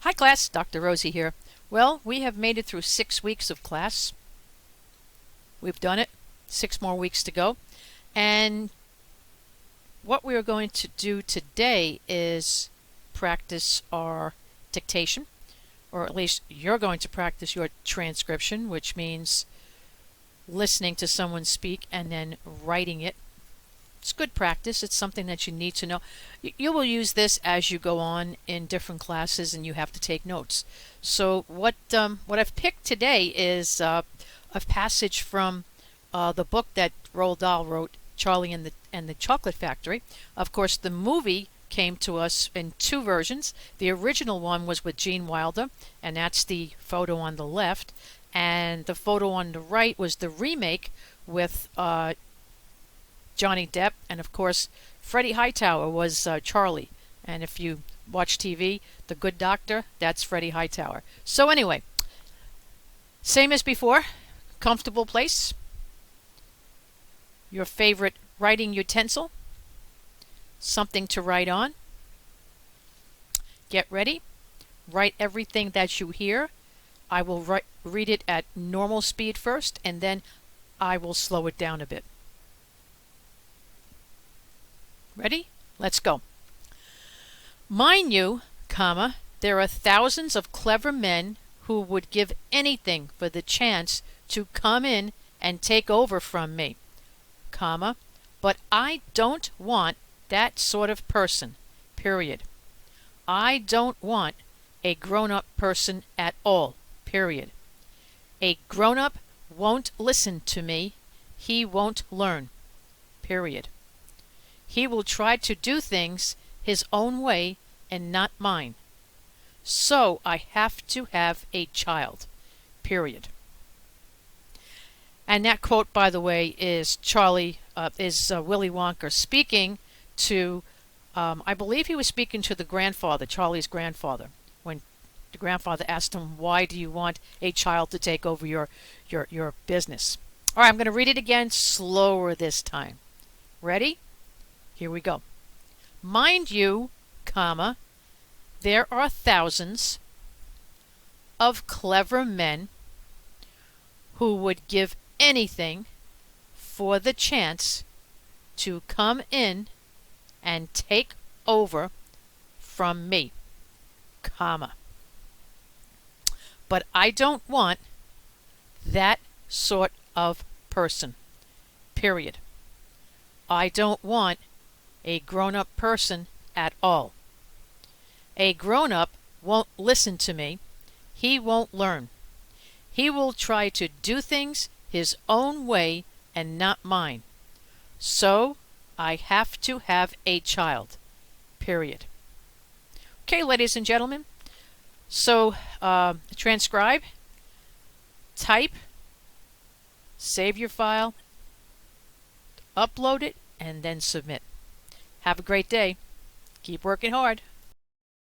Hi class, Dr. Rosie here. Well, we have made it through 6 weeks of class. We've done it. 6 more weeks to go. And what we are going to do today is practice our dictation, or at least you're going to practice your transcription, which means listening to someone speak and then writing it. It's good practice. It's something that you need to know. You will use this as you go on in different classes, and you have to take notes. So what I've picked today is a passage from the book that Roald Dahl wrote, Charlie and the Chocolate Factory. Of course, the movie came to us in 2 versions. The original one was with Gene Wilder, and that's the photo on the left. And the photo on the right was the remake with Johnny Depp, and of course Freddie Hightower was Charlie. And if you watch TV, The Good Doctor, that's Freddie Hightower. So anyway, same as before, comfortable place, your favorite writing utensil, something to write on. Get ready. Write everything that you hear. I will read it at normal speed first, and then I will slow it down a bit. Ready? Let's go. Mind you, comma, there are thousands of clever men who would give anything for the chance to come in and take over from me, comma, but I don't want that sort of person, period. I don't want a grown-up person at all, period. A grown-up won't listen to me. He won't learn, period. He will try to do things his own way and not mine. So I have to have a child, period. And that quote, by the way, is Willy Wonka speaking to, I believe he was speaking to the grandfather, Charlie's grandfather, when the grandfather asked him, why do you want a child to take over your business? All right, I'm going to read it again, slower this time. Ready? Here we go. Mind you, comma, there are thousands of clever men who would give anything for the chance to come in and take over from me, comma. But I don't want that sort of person, period. I don't want a grown-up person at all. A grown-up won't listen to me. He won't learn. He will try to do things his own way and not mine. So I have to have a child, period. Okay, ladies and gentlemen. So transcribe, type, save your file, upload it, and then submit. Have a great day. Keep working hard.